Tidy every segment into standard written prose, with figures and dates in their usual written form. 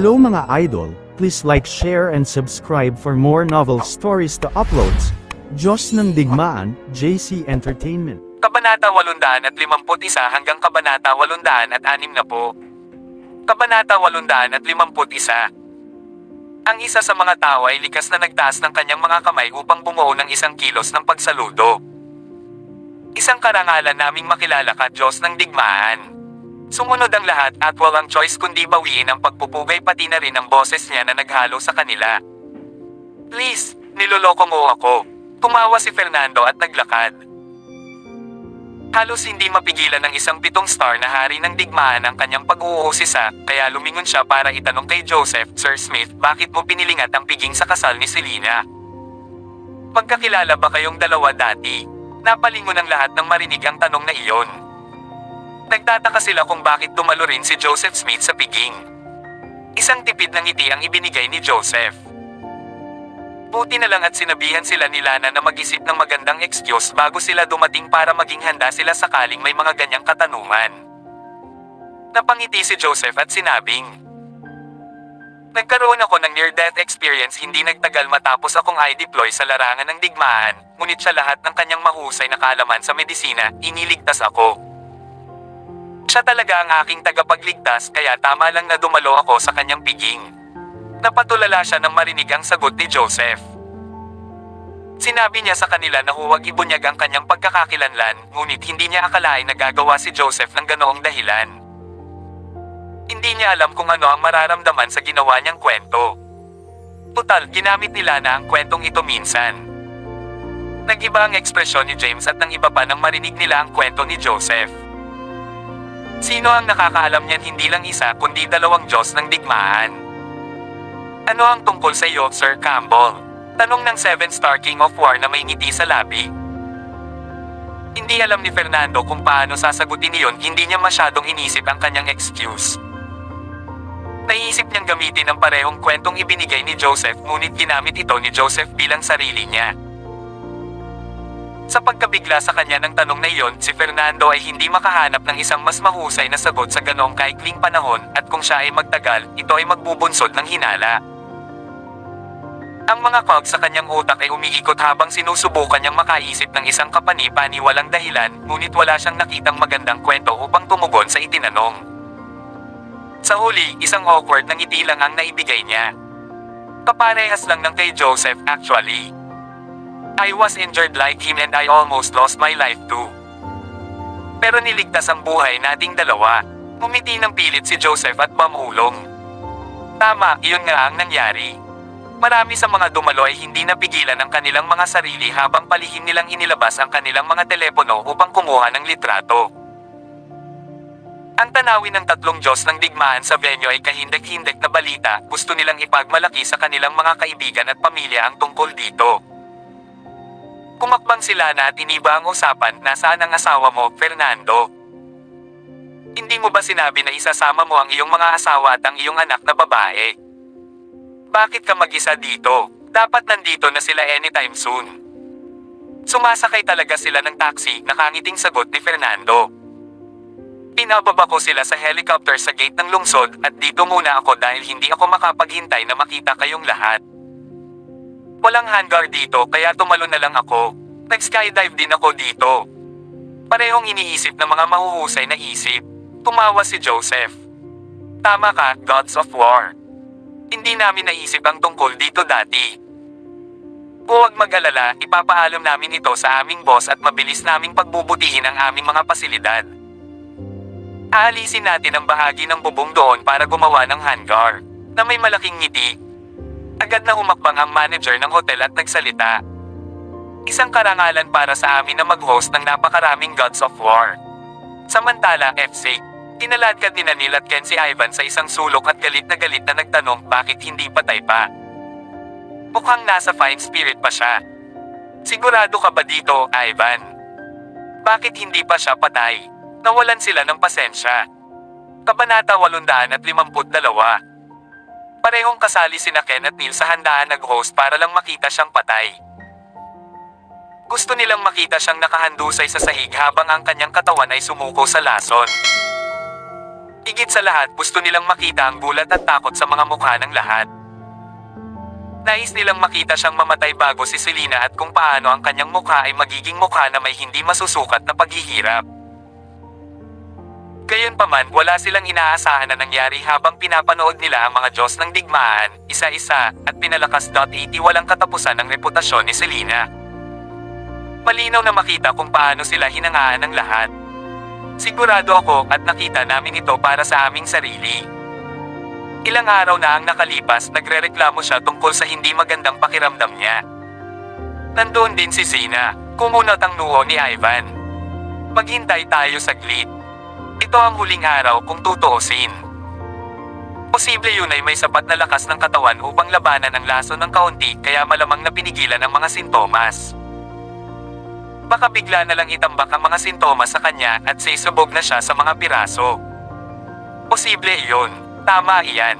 Hello mga idol, please like, share and subscribe for more novel stories to uploads. Diyos ng Digmaan, JC Entertainment. Kabanata 851 hanggang Kabanata 860. Kabanata 851. Ang isa sa mga tao ay likas na nagtaas ng kanyang mga kamay upang bumuo ng isang kilos ng pagsaludo. Isang karangalan naming makilala ka, Diyos ng Digmaan. Sumunod ang lahat at walang choice kundi bawiin ang pagpupugay pati na rin ang boses niya na naghalo sa kanila. Please, niloloko mo ako. Tumawa si Fernando at naglakad. Halos hindi mapigilan ng isang 7-star na hari ng digmaan ang kanyang pag-uusisa, kaya lumingon siya para itanong kay Joseph, Sir Smith, bakit mo pinilingat ang piging sa kasal ni Selina? Magkakilala ba kayong dalawa dati? Napalingon ang lahat nang marinig ang tanong na iyon. Nagtataka sila kung bakit dumalo rin si Joseph Smith sa piging. Isang tipid ng ngiti ang ibinigay ni Joseph. Buti na lang at sinabihan sila ni Lana na mag-isip ng magandang excuse bago sila dumating para maging handa sila sakaling may mga ganyang katanungan. Napangiti si Joseph at sinabing, nagkaroon ako ng near-death experience hindi nagtagal matapos akong i-deploy sa larangan ng digmaan, ngunit sa lahat ng kanyang mahusay na kaalaman sa medisina, iniligtas ako. Siya talaga ang aking tagapagligtas kaya tama lang na dumalo ako sa kanyang piging. Napatulala siya nang marinig ang sagot ni Joseph. Sinabi niya sa kanila na huwag ibunyag ang kanyang pagkakakilanlan, ngunit hindi niya akalain na gagawa si Joseph ng ganoong dahilan. Hindi niya alam kung ano ang mararamdaman sa ginawa niyang kwento. Total, ginamit nila na ang kwentong ito minsan. Nag-iba ang ekspresyon ni James at nang iba pa nang marinig nila ang kwento ni Joseph. Sino ang nakakaalam niyan hindi lang isa kundi dalawang Diyos ng digmaan? Ano ang tungkol sa iyo, Sir Campbell? Tanong ng 7-star King of War na may ngiti sa labi. Hindi alam ni Fernando kung paano sasagutin iyon, hindi niya masyadong inisip ang kanyang excuse. Naisip niyang gamitin ang parehong kwentong ibinigay ni Joseph ngunit ginamit ito ni Joseph bilang sarili niya. Sa pagkabigla sa kanya ng tanong na iyon, si Fernando ay hindi makahanap ng isang mas mahusay na sagot sa ganoong kaikling panahon at kung siya ay magtagal, ito ay magbubunsod ng hinala. Ang mga cog sa kanyang utak ay umiikot habang sinusubukan niyang makaisip ng isang kapani-pani walang dahilan, ngunit wala siyang nakitang magandang kwento upang tumugon sa itinanong. Sa huli, isang awkward na ngiti lang ang naibigay niya. Kaparehas lang ng kay Joseph actually. I was injured like him and I almost lost my life too. Pero niligtas ang buhay nating dalawa. Ngumiti ng pilit si Joseph at mamulong. Tama, iyon nga ang nangyari. Marami sa mga dumalo ay hindi napigilan ang kanilang mga sarili habang palihim nilang inilabas ang kanilang mga telepono upang kumuha ng litrato. Ang tanawin ng tatlong Diyos ng digmaan sa venue ay kahindag-hindag na balita, gusto nilang ipagmalaki sa kanilang mga kaibigan at pamilya ang tungkol dito. Kumakbang sila na at iniba ang usapan, nasaan ang asawa mo, Fernando? Hindi mo ba sinabi na isasama mo ang iyong mga asawa at ang iyong anak na babae? Bakit ka mag-isa dito? Dapat nandito na sila anytime soon. Sumasakay talaga sila ng taxi, nakangiting sagot ni Fernando. Pinababa ko sila sa helicopter sa gate ng lungsod at dito muna ako dahil hindi ako makapaghintay na makita kayong lahat. Walang hangar dito kaya tumalo na lang ako. Nag-skydive din ako dito. Parehong iniisip ng mga mahuhusay na isip. Tumawa si Joseph. Tama ka, Gods of War. Hindi namin naisip ang tungkol dito dati. Huwag mag-alala, ipapaalam namin ito sa aming boss at mabilis naming pagbubutihin ang aming mga pasilidad. Aalisin natin ang bahagi ng bubong doon para gumawa ng hangar, na may malaking ngiti. Agad na humakbang ang manager ng hotel at nagsalita. Isang karangalan para sa amin na mag-host ng napakaraming Gods of War. Samantala, FC, tinaladkad ni Neil at Ken si Ivan sa isang sulok at galit na nagtanong bakit hindi patay pa. Mukhang nasa fine spirit pa siya. Sigurado ka ba dito, Ivan? Bakit hindi pa siya patay? Nawalan sila ng pasensya. Kabanata 852. Parehong kasali sina Ken at Neil sa handaan nag-host para lang makita siyang patay. Gusto nilang makita siyang nakahandusay sa sahig habang ang kanyang katawan ay sumuko sa lason. Higit sa lahat, gusto nilang makita ang gulat at takot sa mga mukha ng lahat. Nais nilang makita siyang mamatay bago si Selena at kung paano ang kanyang mukha ay magiging mukha na may hindi masusukat na paghihirap. Gayunpaman, wala silang inaasahan na nangyari habang pinapanood nila ang mga Diyos ng digmaan, isa-isa, at pinalakas. Walang katapusan ang reputasyon ni Selena. Malinaw na makita kung paano sila hinangaan ng lahat. Sigurado ako at nakita namin ito para sa aming sarili. Ilang araw na ang nakalipas, nagrereklamo siya tungkol sa hindi magandang pakiramdam niya. Nandoon din si Zina, kumunot ang noo ni Ivan. Maghintay tayo saglit. Ito ang huling araw kung tutuusin. Posible yun ay may sapat na lakas ng katawan upang labanan ang laso ng kaunti kaya malamang na pinigilan ang mga sintomas. Baka bigla na lang itambak ang mga sintomas sa kanya at sisubog na siya sa mga piraso. Posible iyon. Tama iyan.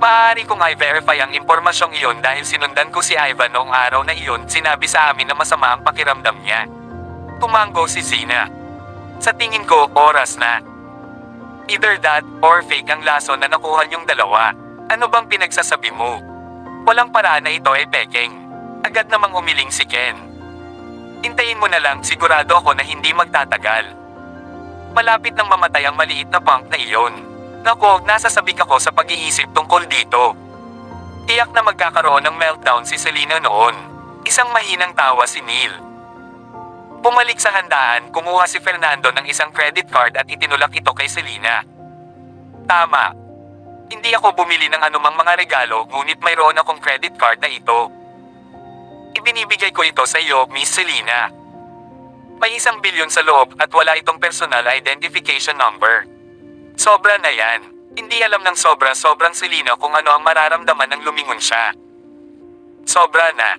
Maaari kong i-verify ang impormasyong iyon dahil sinundan ko si Ivan noong araw na iyon. Sinabi sa amin na masama ang pakiramdam niya. Tumango si Zina. Sa tingin ko, oras na. Either that or fake ang laso na nakuha niyong dalawa. Ano bang pinagsasabi mo? Walang paraan na ito ay peking. Agad namang umiling si Ken. Hintayin mo na lang, sigurado ako na hindi magtatagal. Malapit nang mamatay ang maliit na punk na iyon. Nako, nasasabik ako sa pag-iisip tungkol dito. Tiyak na magkakaroon ng meltdown si Selena noon. Isang mahinang tawa si Neil. Bumalik sa handaan, kumuha si Fernando ng isang credit card at itinulak ito kay Selena. Tama. Hindi ako bumili ng anumang mga regalo, ngunit mayroon akong credit card na ito. Ibinibigay ko ito sa iyo, Miss Selena. May 1 bilyon sa loob at wala itong personal identification number. Sobra na yan. Hindi alam ng sobrang Selena kung ano ang mararamdaman ng lumingon siya. Sobra na.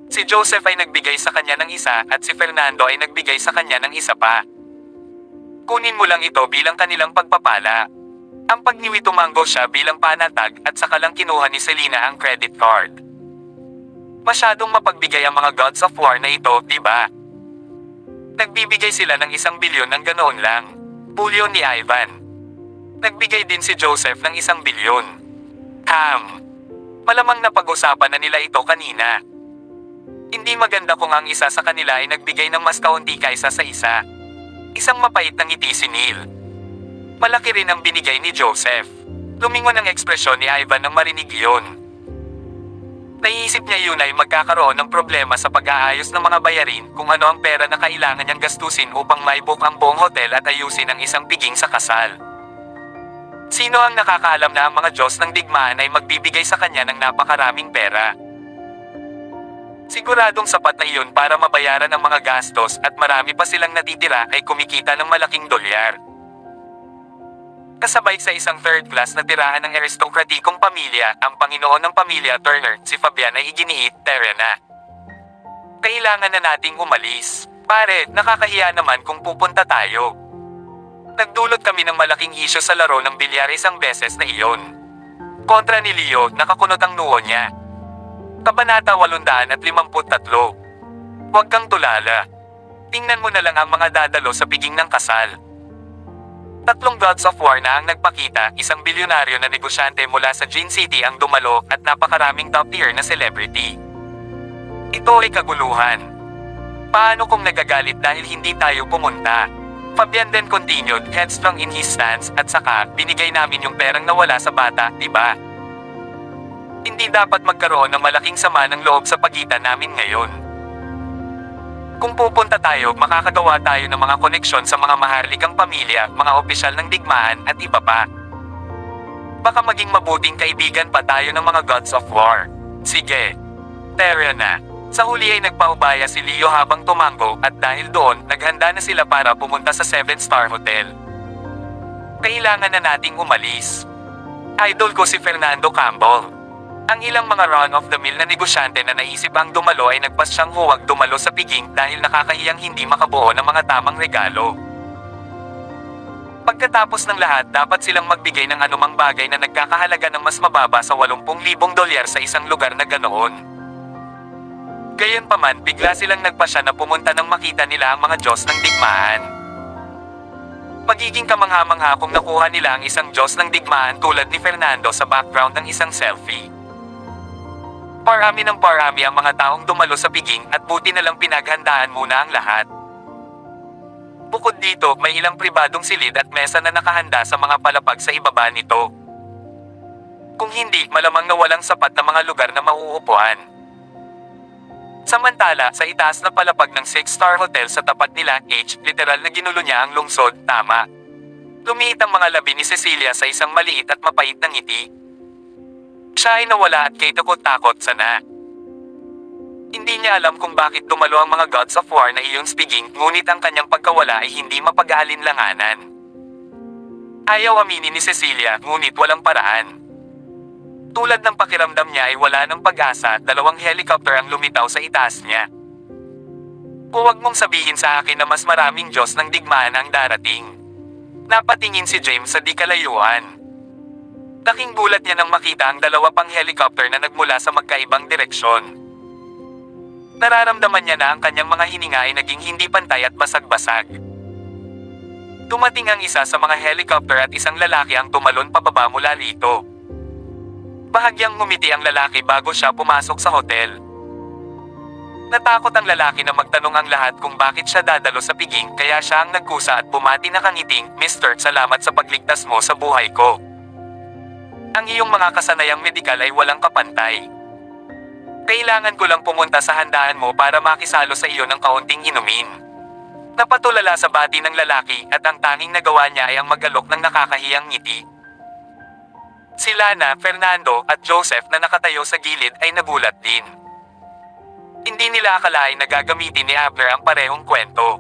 Si Joseph ay nagbigay sa kanya ng isa at si Fernando ay nagbigay sa kanya ng isa pa. Kunin mo lang ito bilang kanilang pagpapala. Ang pagniwi tumango siya bilang panatag at saka lang kinuha ni Selena ang credit card. Masyadong mapagbigay ang mga gods of war na ito, diba? Nagbibigay sila ng 1 bilyon ng ganoon lang. Bulyo ni Ivan. Nagbigay din si Joseph ng 1 bilyon. Malamang napag-usapan na nila ito kanina. Hindi maganda kung ang isa sa kanila ay nagbigay ng mas kaunti kaysa sa isa. Isang mapait na ngiti si Neil. Malaki rin ang binigay ni Joseph. Lumingon ang ekspresyon ni Ivan nang marinig iyon. Naiisip niya yun ay magkakaroon ng problema sa pag-aayos ng mga bayarin kung ano ang pera na kailangan niyang gastusin upang maibuk ang buong hotel at ayusin ang isang piging sa kasal. Sino ang nakakaalam na ang mga Diyos ng digmaan ay magbibigay sa kanya ng napakaraming pera? Siguradong sapat na iyon para mabayaran ang mga gastos at marami pa silang natitira ay kumikita ng malaking dolyar. Kasabay sa isang third class na tirahan ng aristokratikong pamilya, ang Panginoon ng pamilya Turner, si Fabian ay iginiit, tara na. Kailangan na nating umalis. Pare, nakakahiya naman kung pupunta tayo. Nagdulot kami ng malaking isyu sa laro ng bilyar 1 beses na iyon. Kontra ni Leo, nakakunot ang noo niya. Kabanata 853. Huwag kang tulala. Tingnan mo na lang ang mga dadalo sa piging ng kasal. 3 gods of war na ang nagpakita, 1 bilyonaryo na negosyante mula sa Gin City ang dumalo at napakaraming top tier na celebrity. Ito ay kaguluhan. Paano kung nagagalit dahil hindi tayo pumunta? Fabian then continued, headstrong in his stance, at saka, binigay namin yung perang nawala sa bata, diba? Hindi dapat magkaroon ng malaking sama ng loob sa pagitan namin ngayon. Kung pupunta tayo, makakagawa tayo ng mga koneksyon sa mga maharlikang pamilya, mga opisyal ng digmaan, at iba pa. Baka maging mabuting kaibigan pa tayo ng mga gods of war. Sige. Tara na. Sa huli ay nagpaubaya si Leo habang tumango at dahil doon, naghanda na sila para pumunta sa 7-star hotel. Kailangan na nating umalis. Idol ko si Fernando Campbell. Ang ilang mga run-of-the-mill na negosyante na naisip ang dumalo ay nagpas siyang huwag dumalo sa piging dahil nakakahiyang hindi makabuo ng mga tamang regalo. Pagkatapos ng lahat, dapat silang magbigay ng anumang bagay na nagkakahalaga ng mas mababa sa 80,000 dolyar sa isang lugar na ganoon. Gayunpaman, bigla silang nagpasya na pumunta nang makita nila ang mga Diyos ng digmaan. Magiging kamangha-mangha kung nakuha nila ang isang Diyos ng digmaan tulad ni Fernando sa background ng isang selfie. Parami ng parami ang mga taong dumalo sa piging at buti na lang pinaghandaan muna ang lahat. Bukod dito, may ilang pribadong silid at mesa na nakahanda sa mga palapag sa ibaba nito. Kung hindi, malamang na walang sapat na mga lugar na mauupuan. Samantala, sa itaas na palapag ng 6-star hotel sa tapat nila, literal na ginulo niya ang lungsod, tama. Lumiit ang mga labi ni Cecilia sa isang maliit at mapait na ngiti. Siya ay nawala at kay takot-takot sana. Hindi niya alam kung bakit dumalo ang mga gods of war na iyon speaking, ngunit ang kanyang pagkawala ay hindi mapag-aalinlanganan. Ayaw aminin ni Cecilia, ngunit walang paraan. Tulad ng pakiramdam niya ay wala ng pag-asa at 2 helicopter ang lumitaw sa itaas niya. Huwag mong sabihin sa akin na mas maraming Diyos ng digmaan ang darating. Napatingin si James sa di kalayuan. Laking gulat niya nang makita ang 2 pang helicopter na nagmula sa magkaibang direksyon. Nararamdaman niya na ang kanyang mga hininga ay naging hindi pantay at basag-basag. Dumating ang isa sa mga helicopter at isang lalaki ang tumalon pababa mula rito. Bahagyang ngumiti ang lalaki bago siya pumasok sa hotel. Natakot ang lalaki na magtanong ang lahat kung bakit siya dadalo sa piging, kaya siya ang nagkusa at bumati na kangiting, "Mister, salamat sa pagligtas mo sa buhay ko. Ang iyong mga kasanayang medikal ay walang kapantay. Kailangan ko lang pumunta sa handaan mo para makisalo sa iyo ng kaunting inumin." Napatulala sa bati ng lalaki at ang tanging nagawa niya ay ang mag-alok ng nakakahiyang ngiti. Si Lana, Fernando at Joseph na nakatayo sa gilid ay nagulat din. Hindi nila akalain na gagamitin ni Abner ang parehong kwento.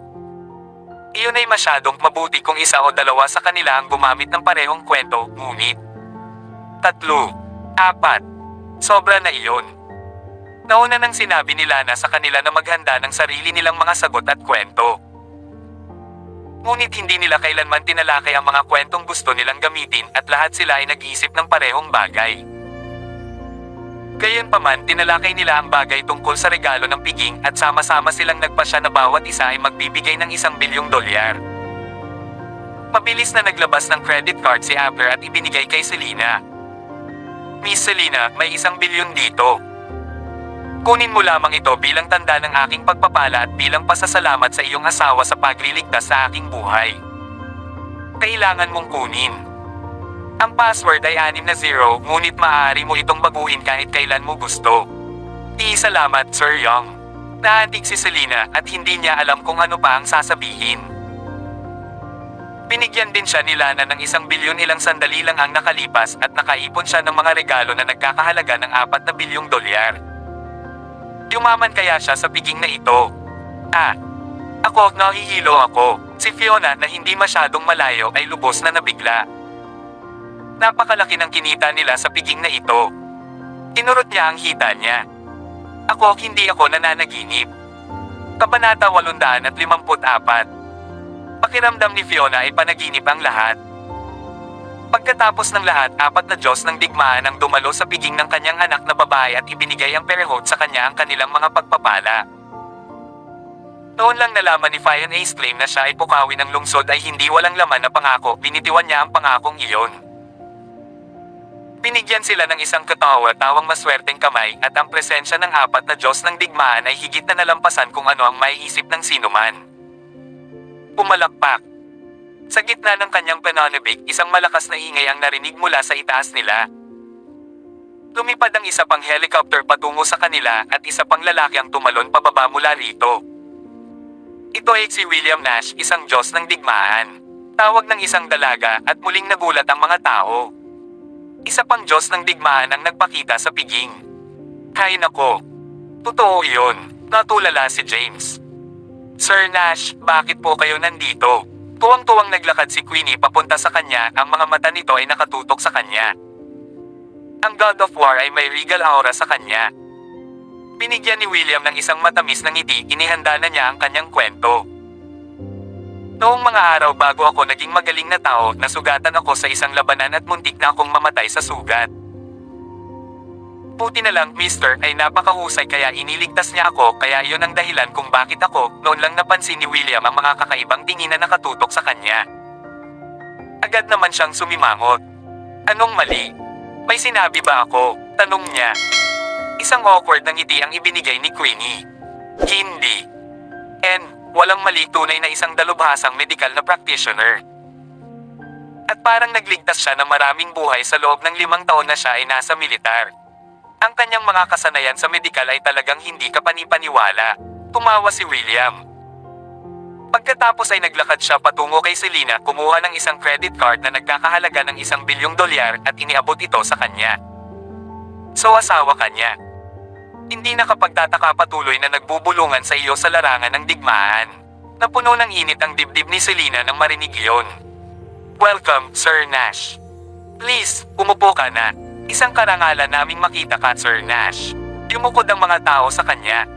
Iyon ay masyadong mabuti kung isa o 2 sa kanila ang gumamit ng parehong kwento, ngunit 3, 4, sobra na iyon. Nauna nang sinabi ni Lana sa kanila na maghanda ng sarili nilang mga sagot at kwento. Ngunit hindi nila kailanman tinalakay ang mga kwentong gusto nilang gamitin at lahat sila ay nag-iisip ng parehong bagay. Gayunpaman, tinalakay nila ang bagay tungkol sa regalo ng piging at sama-sama silang nagpasya na bawat isa ay magbibigay ng $1 bilyong. Mabilis na naglabas ng credit card si Abner at ibinigay kay Selena. "Miss Selena, may $1 bilyon dito. Kunin mo lamang ito bilang tanda ng aking pagpapala at bilang pasasalamat sa iyong asawa sa pagliligtas sa aking buhay. Kailangan mong kunin. Ang password ay 60, ngunit maaari mo itong baguhin kahit kailan mo gusto. Salamat, Sir Young." Naantig si Selena at hindi niya alam kung ano pa ang sasabihin. Binigyan din siya ni Lana ng $1 bilyon ilang sandali lang ang nakalipas at nakaipon siya ng mga regalo na nagkakahalaga ng $4 bilyong. Yumaman kaya siya sa piging na ito? Ako, nahihilo ako. Si Fiona na hindi masyadong malayo ay lubos na nabigla. Napakalaki ng kinita nila sa piging na ito. Tinurot niya ang hita niya. "Ako, hindi ako nananaginip." Kabanata 854. Pakiramdam ni Fiona ay panaginip ang lahat. Pagkatapos ng lahat, 4 na Diyos ng digmaan ang dumalo sa piging ng kanyang anak na babae at ibinigay ang perehot sa kanya ang kanilang mga pagpapala. Noon lang nalaman ni Fiona Ace claim na siya ay pukawi ng lungsod ay hindi walang laman na pangako, binitiwan niya ang pangakong iyon. Binigyan sila ng isang katawa-tawang maswerteng kamay at ang presensya ng 4 na Diyos ng digmaan ay higit na nalampasan kung ano ang maiisip ng sinuman. Pumalakpak. Sa gitna ng kanyang pananabik, isang malakas na ingay ang narinig mula sa itaas nila. Lumipad ang isa pang helicopter patungo sa kanila at isa pang lalaki ang tumalon pababa mula rito. Ito ay si William Nash, isang Diyos ng digmaan. Tawag ng isang dalaga at muling nagulat ang mga tao. Isa pang Diyos ng digmaan ang nagpakita sa piging. "Hay nako. Totoo iyon," natulala si James. "Sir Nash, bakit po kayo nandito?" Tuwang-tuwang naglakad si Queenie papunta sa kanya, ang mga mata nito ay nakatutok sa kanya. Ang God of War ay may regal aura sa kanya. Binigyan ni William ng isang matamis na ngiti, inihanda na niya ang kanyang kwento. "Noong mga araw bago ako naging magaling na tao, nasugatan ako sa isang labanan at muntik na akong mamatay sa sugat. Buti na lang, Mister, ay napakahusay kaya iniligtas niya ako, kaya iyon ang dahilan kung bakit ako." Noon lang napansin ni William ang mga kakaibang tingin na nakatutok sa kanya. Agad naman siyang sumimangot. Anong mali? May sinabi ba ako? Tanong niya. Isang awkward na ngiti ang ibinigay ni Queenie. Hindi. Walang mali, tunay na isang dalubhasang medical na practitioner. At parang nagligtas siya ng maraming buhay sa loob ng 5 taon na siya ay nasa militar. Ang kanyang mga kasanayan sa medical ay talagang hindi kapanipaniwala. Tumawa si William. Pagkatapos ay naglakad siya patungo kay Selena, kumuha ng isang credit card na nagkakahalaga ng $1 bilyong at iniabot ito sa kanya. So asawa kanya. Hindi nakapagtataka patuloy na nagbubulungan sa iyo sa larangan ng digmaan. Napuno ng init ang dibdib ni Selena nang marinig iyon. Welcome, Sir Nash. Please, umupo ka na. Isang karangalan naming makita ka, Sir Nash. Yumukod ang mga tao sa kanya.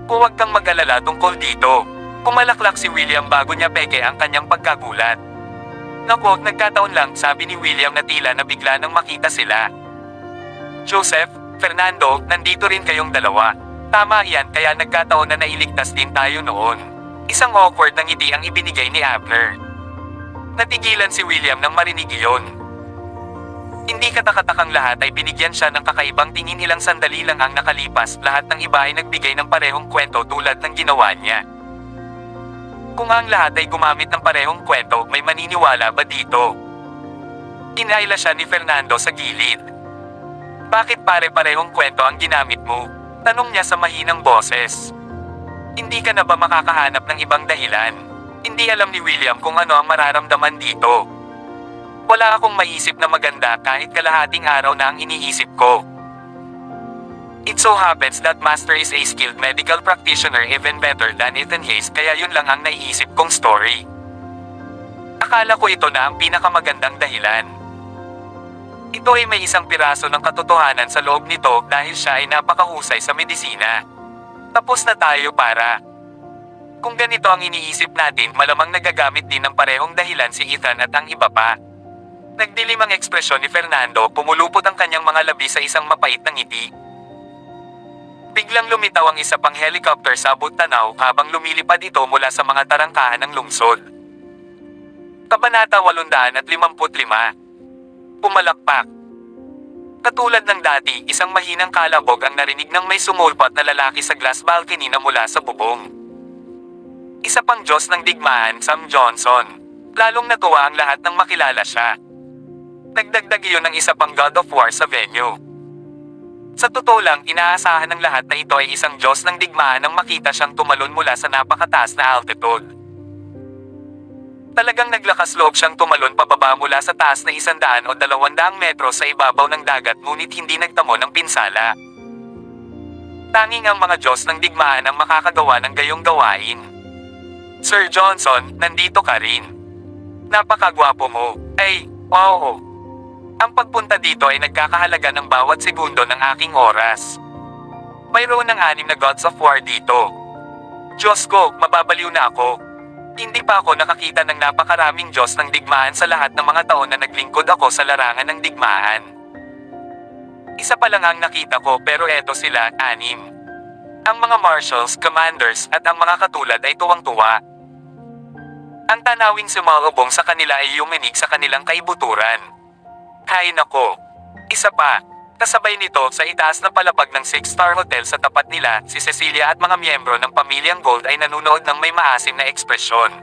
Huwag kang mag-alala tungkol dito. Pumalaklak si William bago niya peke ang kanyang pagkagulat. Nako, nagkataon lang, sabi ni William na tila na bigla nang makita sila. Joseph, Fernando, nandito rin kayong dalawa. Tama yan, kaya nagkataon na nailigtas din tayo noon. Isang awkward na ngiti ang ibinigay ni Abner. Natigilan si William nang marinig iyon. Hindi katakatakang lahat ay binigyan siya ng kakaibang tingin. Ilang sandali lang ang nakalipas, lahat ng iba ay nagbigay ng parehong kwento tulad ng ginawa niya. Kung ang lahat ay gumamit ng parehong kwento, may maniniwala ba dito? Inaila siya ni Fernando sa gilid. Bakit pare-parehong kwento ang ginamit mo? Tanong niya sa mahinang boses. Hindi ka na ba makakahanap ng ibang dahilan? Hindi alam ni William kung ano ang mararamdaman dito. Wala akong maisip na maganda kahit kalahating araw na ang iniisip ko. It so happens that Master is a skilled medical practitioner, even better than Ethan Hayes, kaya yun lang ang naiisip kong story. Akala ko ito na ang pinakamagandang dahilan. Ito ay may isang piraso ng katotohanan sa loob nito dahil siya ay napakahusay sa medisina. Tapos na tayo para. Kung ganito ang iniisip natin, malamang nagagamit din ng parehong dahilan si Ethan at ang iba pa. Nagdilim ang ekspresyon ni Fernando, pumulupot ang kanyang mga labi sa isang mapait na ngiti. Biglang lumitaw ang isa pang helicopter sa abot-tanaw habang lumilipad ito mula sa mga tarangkahan ng lungsod. Kabanata 855. Pumalakpak. Katulad ng dati, isang mahinang kalabog ang narinig ng may sumulpat na lalaki sa glass balcony na mula sa bubong. Isa pang Diyos ng digmaan, Sam Johnson. Lalong natuwa ang lahat nang makilala siya. Nagdagdag iyon ng isa pang God of War sa venue. Sa totoo lang, inaasahan ng lahat na ito ay isang Diyos ng digmaan nang makita siyang tumalon mula sa napakataas na altitude. Talagang naglakas loob siyang tumalon pababa mula sa taas na 100 o 200 metro sa ibabaw ng dagat, ngunit hindi nagtamo ng pinsala. Tanging ang mga Diyos ng digmaan ang makakagawa ng gayong gawain. Sir Johnson, nandito ka rin. Napakagwapo mo. Ay, wow. Ang pagpunta dito ay nagkakahalaga ng bawat segundo ng aking oras. Mayroon ng 6 na Gods of War dito. Diyos ko, mababaliw na ako. Hindi pa ako nakakita ng napakaraming Diyos ng digmaan sa lahat ng mga taon na naglingkod ako sa larangan ng digmaan. Isa pa lang ang nakita ko, pero eto sila, 6. Ang mga marshals, commanders, at ang mga katulad ay tuwang-tuwa. Ang tanawing sumalubong sa kanila ay yuminig sa kanilang kaibuturan. Hay nako. Isa pa. Kasabay nito, sa itaas na palapag ng 6-star hotel sa tapat nila, si Cecilia at mga miyembro ng pamilyang Gold ay nanunood ng may maasim na ekspresyon.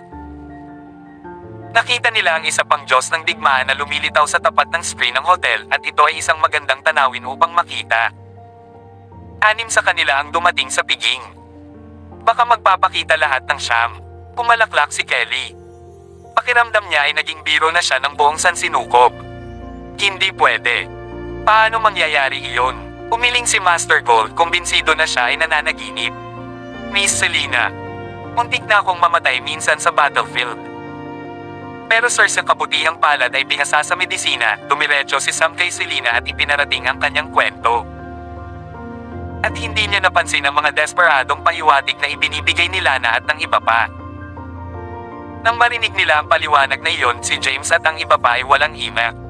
Nakita nila ang isa pang Diyos ng digmaan na lumilitaw sa tapat ng screen ng hotel, at ito ay isang magandang tanawin upang makita. 6 sa kanila ang dumating sa piging. Baka magpapakita lahat ng siyam. Pumalaklak si Kelly. Pakiramdam niya ay naging biro na siya ng buong sansinukob. Hindi pwede. Paano mangyayari iyon? Umiling si Master Gold, kumbinsido na siya ay nananaginip. Miss Selena, muntik na akong mamatay minsan sa battlefield. Pero sir, sa kabutihang palad ay bihasa sa medisina, dumiretso si Sam kay Selena at ipinarating ang kanyang kwento. At hindi niya napansin ang mga desperadong pahiwatig na ibinibigay ni Lana at ng iba pa. Nang marinig nila ang paliwanag na iyon, si James at ang iba pa ay walang himak.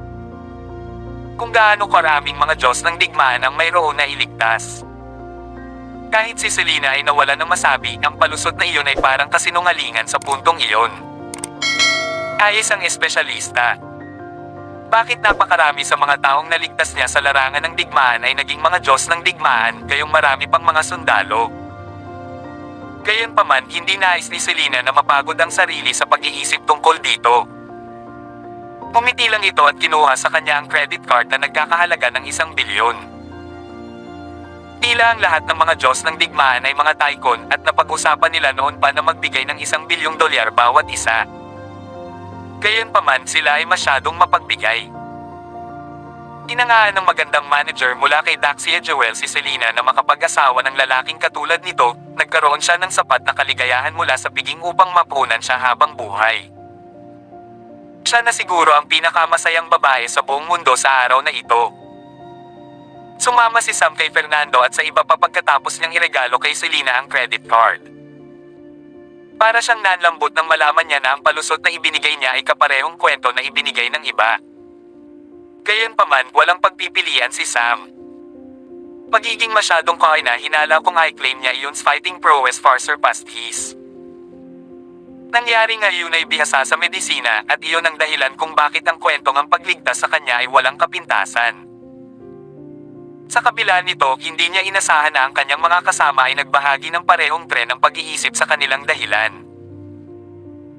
Kung gaano karaming mga Diyos ng digmaan ang mayroon na iligtas. Kahit si Selena ay nawala ng masabi, ang palusot na iyon ay parang kasinungalingan sa puntong iyon. Ayos ang espesyalista. Bakit napakarami sa mga taong naligtas niya sa larangan ng digmaan ay naging mga Diyos ng digmaan, gayong marami pang mga sundalo? Gayunpaman, hindi nais ni Selena na mapagod ang sarili sa pag-iisip tungkol dito. Pumiti lang ito at kinuha sa kanya ang credit card na nagkakahalaga ng 1 bilyon. Tila ang lahat ng mga Diyos ng digmaan ay mga tycoon at napag-usapan nila noon pa na magbigay ng $1 bilyong bawat isa. Gayunpaman, sila ay masyadong mapagbigay. Inangaan ng magandang manager mula kay Daxia Jewel si Selena na makapag-asawa ng lalaking katulad nito, nagkaroon siya ng sapat na kaligayahan mula sa piging upang mapunan siya habang buhay. Siya na siguro ang pinakamasayang babae sa buong mundo sa araw na ito. Sumama si Sam kay Fernando at sa iba pa pagkatapos niyang iregalo kay Selena ang credit card. Para siyang nanlambot nang malaman niya na ang palusot na ibinigay niya ay kaparehong kwento na ibinigay ng iba. Gayunpaman, walang pagpipilian si Sam. Pagiging masyadong coy na hinala kung i-claim niya iyon's fighting prowess far surpassed his. Nangyari nga yun ay bihasa sa medisina at iyon ang dahilan kung bakit ang kwentong ang pagligtas sa kanya ay walang kapintasan. Sa kabila nito, hindi niya inasahan na ang kanyang mga kasama ay nagbahagi ng parehong tren ng pag-iisip sa kanilang dahilan.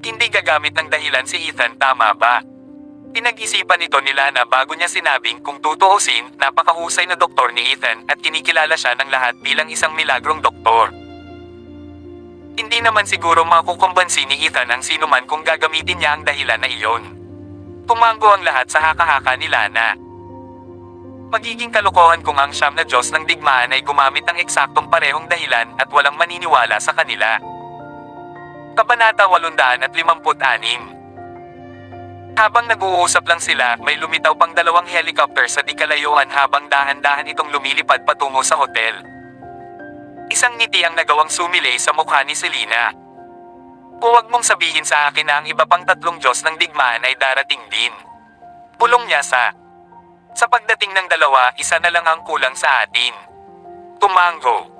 Hindi gagamit ng dahilan si Ethan, tama ba? Pinag-isipan ito ni Lana bago niya sinabing kung tutuusin, napakahusay na doktor ni Ethan at kinikilala siya ng lahat bilang isang milagrong doktor. Hindi naman siguro makukumbansi ni Ethan ang sinuman kung gagamitin niya ang dahilan na iyon. Tumango ang lahat sa haka-haka ni Lana. Magiging kalokohan kung ang siyam na Diyos ng digmaan ay gumamit ng eksaktong parehong dahilan at walang maniniwala sa kanila. Kabanata 856. Habang nag-uusap lang sila, may lumitaw pang 2 helicopter sa di kalayuan habang dahan-dahan itong lumilipad patungo sa hotel. Isang ngiti ang nagawang sumilay sa mukha ni Selena. Huwag mong sabihin sa akin na ang iba pang 3 Diyos ng digmaan ay darating din. Bulong niya sa pagdating ng 2, isa na lang ang kulang sa atin. Tumango.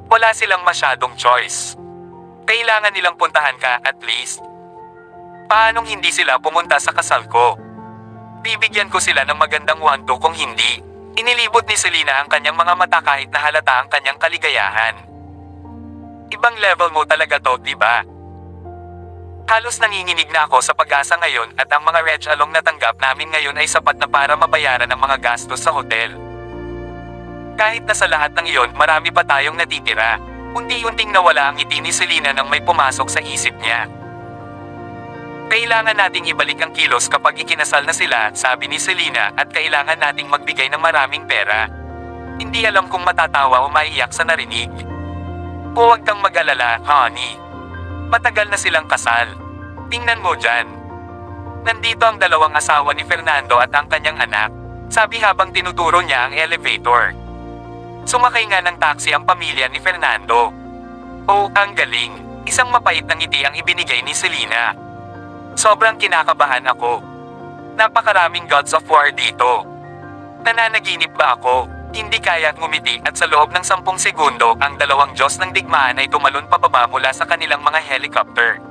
Wala silang masyadong choice. Kailangan nilang puntahan ka at least. Paanong hindi sila pumunta sa kasal ko? Bibigyan ko sila ng magandang wanto kung hindi. Inilibot ni Selena ang kanyang mga mata kahit na halata ang kanyang kaligayahan. Ibang level mo talaga to, diba? Halos nanginginig na ako sa pag-asa ngayon at ang mga Reg Along natanggap namin ngayon ay sapat na para mabayaran ang mga gastos sa hotel. Kahit na sa lahat ng iyon, marami pa tayong natitira. Unti-unting nawala ang ngiti ni Selena nang may pumasok sa isip niya. Kailangan nating ibalik ang kilos kapag ikinasal na sila, sabi ni Selena, at kailangan nating magbigay ng maraming pera. Hindi alam kung matatawa o maiiyak sa narinig. Huwag kang mag-alala, honey. Matagal na silang kasal. Tingnan mo dyan. Nandito ang 2 asawa ni Fernando at ang kanyang anak, sabi habang tinuturo niya ang elevator. Sumakay nga ng taxi ang pamilya ni Fernando. Oh, ang galing. Isang mapait na ngiti ang ibinigay ni Selena. Sobrang kinakabahan ako. Napakaraming Gods of War dito. Nananaginip ba ako? Hindi kaya ngumiti at sa loob ng 10 segundo, ang 2 Diyos ng digmaan ay tumalon pababa mula sa kanilang mga helicopter.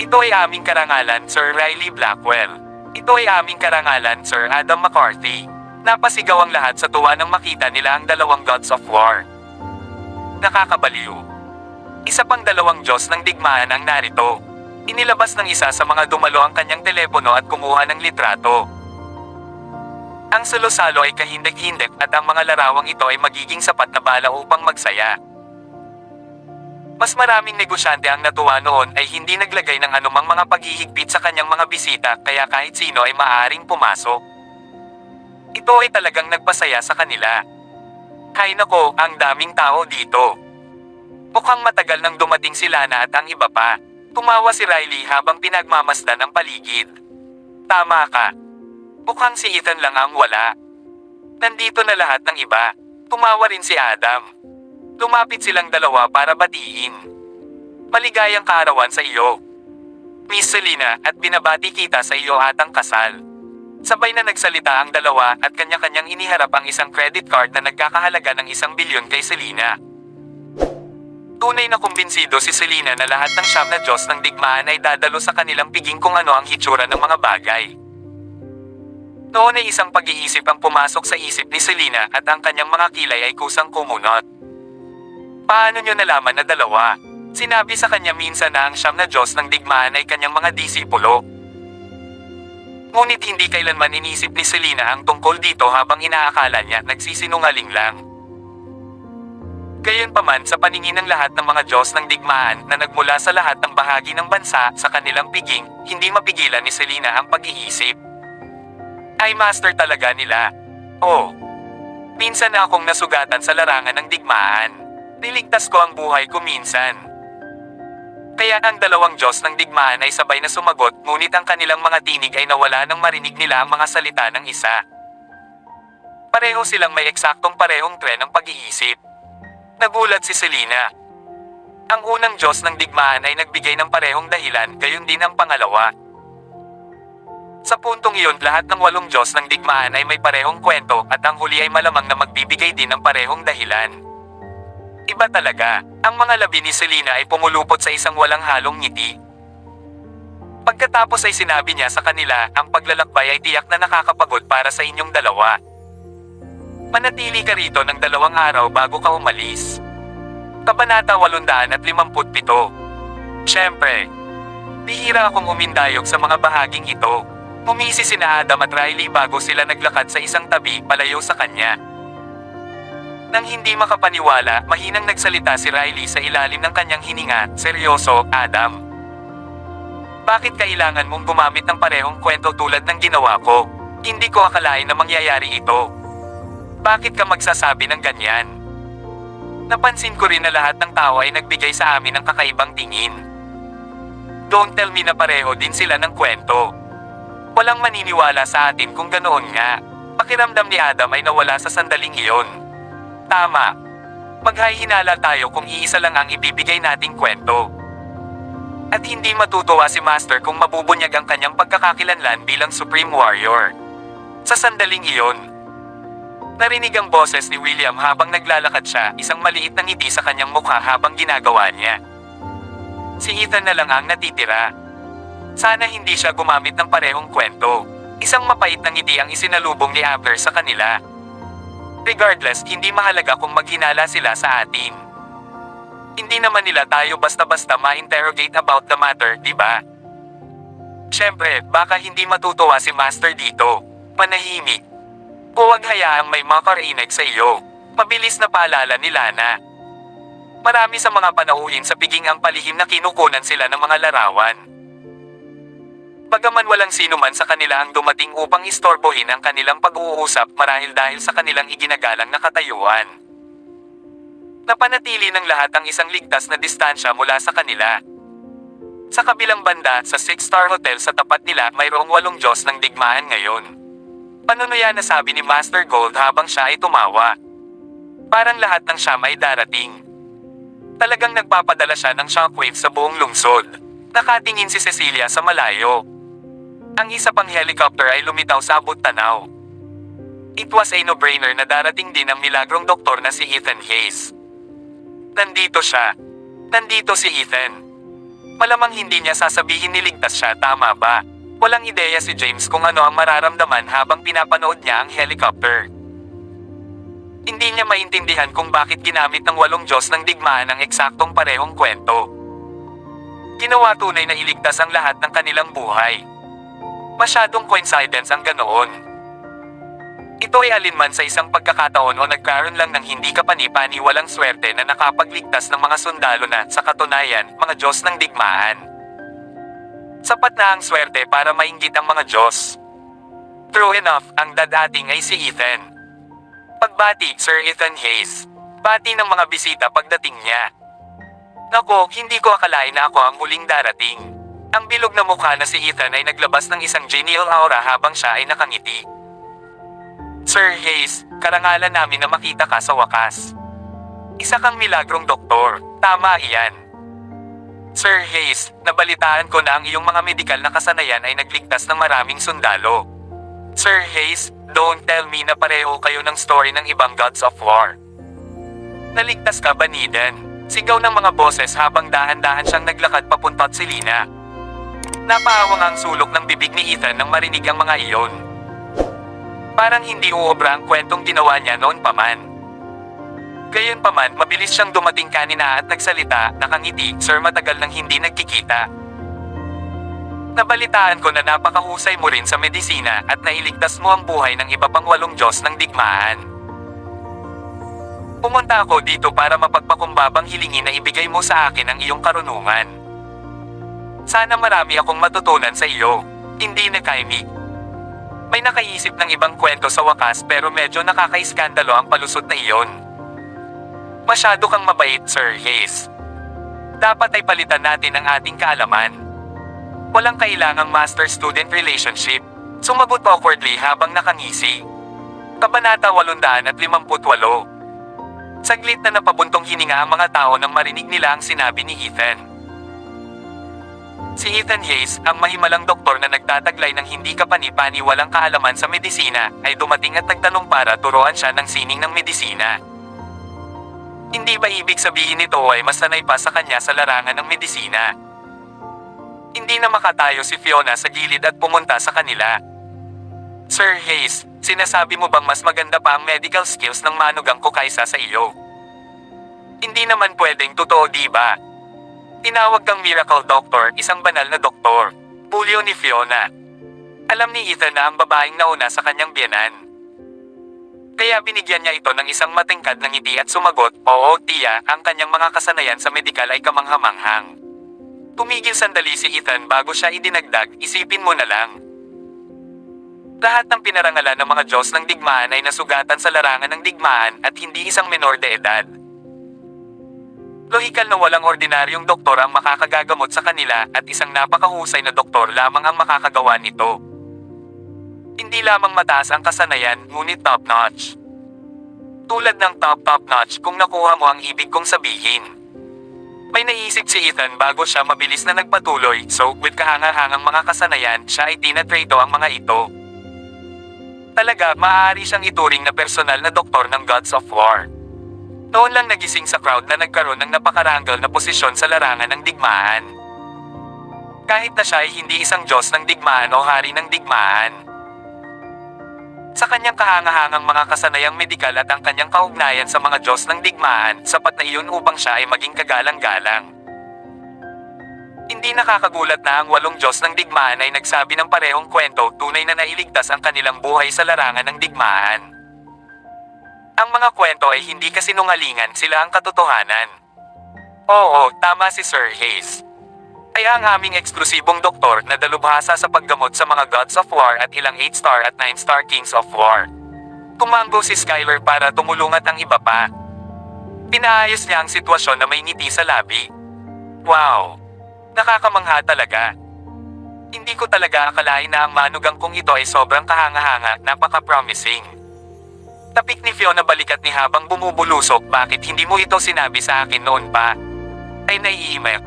Ito ay aming karangalan, Sir Riley Blackwell. Ito ay aming karangalan, Sir Adam McCarthy. Napasigaw ang lahat sa tuwa nang makita nila ang 2 Gods of War. Nakakabaliw. Isa pang 2 Diyos ng digmaan ang narito. Inilabas ng isa sa mga dumalo ang kanyang telepono at kumuha ng litrato. Ang salo-salo ay kahindik-hindik at ang mga larawang ito ay magiging sapat na bala upang magsaya. Mas maraming negosyante ang natuwa noon ay hindi naglagay ng anumang mga paghihigpit sa kanyang mga bisita kaya kahit sino ay maaaring pumasok. Ito ay talagang nagpasaya sa kanila. Hay nako, ang daming tao dito. Mukhang matagal nang dumating si Lana at ang iba pa. Tumawa si Riley habang pinagmamasdan ang paligid. Tama ka. Mukhang si Ethan lang ang wala. Nandito na lahat ng iba. Tumawa rin si Adam. Lumapit silang 2 para batiin. Maligayang kaarawan sa iyo, Miss Selena, at binabati kita sa iyo at ang kasal. Sabay na nagsalita ang 2 at kanya-kanyang iniharap ang isang credit card na nagkakahalaga ng 1 bilyon kay Selena. Tunay na kumbinsido si Selena na lahat ng 9 na Diyos ng digmaan ay dadalo sa kanilang piging kung ano ang hitsura ng mga bagay. Noon ay isang pag-iisip ang pumasok sa isip ni Selena at ang kanyang mga kilay ay kusang kumunot. Paano nyo nalaman na dalawa? Sinabi sa kanya minsan na ang siyam na Diyos ng digmaan ay kanyang mga disipulo. Ngunit hindi kailanman inisip ni Selena ang tungkol dito habang inaakala niya nagsisinungaling lang. Gayunpaman sa paningin ng lahat ng mga Diyos ng digmaan na nagmula sa lahat ng bahagi ng bansa sa kanilang piging, hindi mapigilan ni Selena ang pag-iisip. Ay master talaga nila. Oh. Minsan na akong nasugatan sa larangan ng digmaan. Niligtas ko ang buhay ko minsan. Kaya ang dalawang Diyos ng digmaan ay sabay na sumagot, ngunit ang kanilang mga tinig ay nawala nang marinig nila ang mga salita ng isa. Pareho silang may eksaktong parehong tren ng pag-iisip. Nagulat si Selena. Ang unang Diyos ng digmaan ay nagbigay ng parehong dahilan, gayon din ang pangalawa. Sa puntong iyon, lahat ng 8 Diyos ng digmaan ay may parehong kwento at ang huli ay malamang na magbibigay din ng parehong dahilan. Iba talaga, ang mga labi ni Selena ay pumulupot sa isang walang halong ngiti. Pagkatapos ay sinabi niya sa kanila, ang paglalakbay ay tiyak na nakakapagod para sa inyong dalawa. Manatili ka rito ng 2 araw bago ka umalis. Kabanata 857. Siyempre, bihira akong umindayog sa mga bahaging ito. Umisi sina Adam at Riley bago sila naglakad sa isang tabi palayo sa kanya. Nang hindi makapaniwala, mahinang nagsalita si Riley sa ilalim ng kanyang hininga, "Seryoso, Adam? Bakit kailangan mong gumamit ng parehong kwento tulad ng ginawa ko? Hindi ko akalain na mangyayari ito. Bakit ka magsasabi ng ganyan?" Napansin ko rin na lahat ng tao ay nagbigay sa amin ng kakaibang tingin. Don't tell me na pareho din sila ng kwento. Walang maniniwala sa atin kung ganoon nga. Pakiramdam ni Adam ay nawala sa sandaling iyon. Tama. Maghahinala tayo kung iisa lang ang ibibigay nating kwento. At hindi matutuwa si Master kung mabubunyag ang kanyang pagkakakilanlan bilang Supreme Warrior. Sa sandaling iyon, narinig ang boses ni William habang naglalakad siya, isang maliit na ngiti sa kanyang mukha habang ginagawa niya. Si Ethan na lang ang natitira. Sana hindi siya gumamit ng parehong kwento. Isang mapait na ngiti ang isinalubong ni Abner sa kanila. Regardless, hindi mahalaga kung maghinala sila sa atin. Hindi naman nila tayo basta-basta ma-interrogate about the matter, di ba? Siyempre, baka hindi matutuwa si Master dito. Manahimik. Huwag hayaang may makarinig sa iyo. Mabilis na paalala ni Lana. Marami sa mga panauhin sa piging ang palihim na kinukunan sila ng mga larawan. Bagaman walang sino man sa kanila ang dumating upang istorbohin ang kanilang pag-uusap marahil dahil sa kanilang iginagalang na katayuan. Napanatili ng lahat ang isang ligtas na distansya mula sa kanila. Sa kabilang banda, sa 6-star hotel sa tapat nila mayroong 8 Diyos ng digmaan ngayon. Panunuya na sabi ni Master Gold habang siya ay tumawa. Parang lahat ng siyam ay darating. Talagang nagpapadala siya ng shockwave sa buong lungsod. Nakatingin si Cecilia sa malayo. Ang isa pang helicopter ay lumitaw sa abot tanaw. It was a no-brainer na darating din ang milagrong doktor na si Ethan Hayes. Nandito siya. Nandito si Ethan. Malamang hindi niya sasabihin niligtas siya, tama ba? Walang ideya si James kung ano ang mararamdaman habang pinapanood niya ang helicopter. Hindi niya maintindihan kung bakit ginamit ng 8 Diyos ng digmaan ang eksaktong parehong kwento. Ginawa tunay na iligtas ang lahat ng kanilang buhay. Masyadong coincidence ang ganoon. Ito ay alinman sa isang pagkakataon o nagkaroon lang ng hindi kapani-pani walang swerte na nakapagligtas ng mga sundalo na, sa katunayan, mga Diyos ng digmaan. Sapat na ang swerte para mainggit ang mga Diyos. True enough, ang dadating ay si Ethan. Pagbati, Sir Ethan Hayes. Bati ng mga bisita pagdating niya. Nako, hindi ko akalain na ako ang huling darating. Ang bilog na mukha na si Ethan ay naglabas ng isang genial aura habang siya ay nakangiti. Sir Hayes, karangalan namin na makita ka sa wakas. Isa kang milagrong doktor, tama iyan. Sir Hayes, nabalitaan ko na ang iyong mga medikal na kasanayan ay nagligtas ng maraming sundalo. Sir Hayes, don't tell me na pareho kayo ng story ng ibang gods of war. Naligtas ka ba, Needham? Sigaw ng mga boses habang dahan-dahan siyang naglakad papunta at Selena. Napaawang ang sulok ng bibig ni Ethan nang marinig ang mga iyon. Parang hindi uobra ang kwentong ginawa niya noon pa man. Gayunpaman, mabilis siyang dumating kanina at nagsalita, nakangiti, "Sir, matagal nang hindi nagkikita. Nabalitaan ko na napakahusay mo rin sa medisina at nailigtas mo ang buhay ng iba pang 8 Diyos ng digmaan. Pumunta ako dito para mapagpakumbabang hilingin na ibigay mo sa akin ang iyong karunungan. Sana marami akong matutunan sa iyo." Hindi na Kaimi. May nakaisip ng ibang kwento sa wakas pero medyo nakakaiskandalo ang palusot na iyon. Masyado kang mabait, Sir Hayes. Dapat ay palitan natin ang ating kaalaman. Walang kailangang master-student relationship. Sumagot awkwardly habang nakangisi. Kabanata 858. Saglit na napabuntong hininga ang mga tao nang marinig nila ang sinabi ni Ethan. Si Ethan Hayes, ang mahimalang doktor na nagtataglay ng hindi kapani-pani walang kaalaman sa medisina, ay dumating at nagtanong para turuan siya ng sining ng medisina. Hindi ba ibig sabihin nito ay mas sanay pa sa kanya sa larangan ng medisina? Hindi na makatayo si Fiona sa gilid at pumunta sa kanila. "Sir Hayes, sinasabi mo bang mas maganda pa ang medical skills ng manugang ko kaysa sa iyo? Hindi naman pwedeng totoo, di ba? Tinawag kang miracle doctor, isang banal na doktor." Pulyo ni Fiona. Alam ni Ethan na ang babaeng nauna sa kanyang biyenan. Kaya binigyan niya ito ng isang matingkad na ngiti at sumagot, "Oo, tiya, ang kanyang mga kasanayan sa medikal ay kamanghamanghang." Tumigil sandali si Ethan bago siya idinagdag, "Isipin mo na lang. Lahat ng pinarangalan ng mga Diyos ng digmaan ay nasugatan sa larangan ng digmaan at hindi isang menor de edad. Lohikal na walang ordinaryong doktor ang makakagagamot sa kanila at isang napakahusay na doktor lamang ang makakagawa nito. Hindi lamang mataas ang kasanayan, ngunit top-notch. Tulad ng top-notch kung nakuha mo ang ibig kong sabihin." May naisip si Ethan bago siya mabilis na nagpatuloy, "So, with kahangahangang mga kasanayan, siya ay tinatrato ang mga ito. Talaga, maaari siyang ituring na personal na doktor ng Gods of War." Noon lang nagising sa crowd na nagkaroon ng napakaranggal na posisyon sa larangan ng digmaan. Kahit na siya ay hindi isang Diyos ng digmaan o hari ng digmaan. Sa kanyang kahangahangang mga kasanayang medikal at ang kanyang kaugnayan sa mga Diyos ng digmaan, sapat na iyon upang siya ay maging kagalang-galang. Hindi nakakagulat na ang 8 Diyos ng digmaan ay nagsabi ng parehong kwento, tunay na nailigtas ang kanilang buhay sa larangan ng digmaan. Ang mga kwento ay hindi kasinungalingan, sila ang katotohanan. Oo, tama si Sir Hayes. Kaya ang aming eksklusibong doktor na dalubhasa sa paggamot sa mga Gods of War at ilang 8-star at 9-star Kings of War. Tumanggo si Skyler para tumulungan ang iba pa. Pinaayos niya ang sitwasyon na may ngiti sa labi. Wow! Nakakamangha talaga. Hindi ko talaga akalain na ang manugang kong ito ay sobrang kahanga-hanga, napaka-promising. Tapik ni Fiona balikat ni habang bumubulusok, "Bakit hindi mo ito sinabi sa akin noon pa?" Ay naiiyak.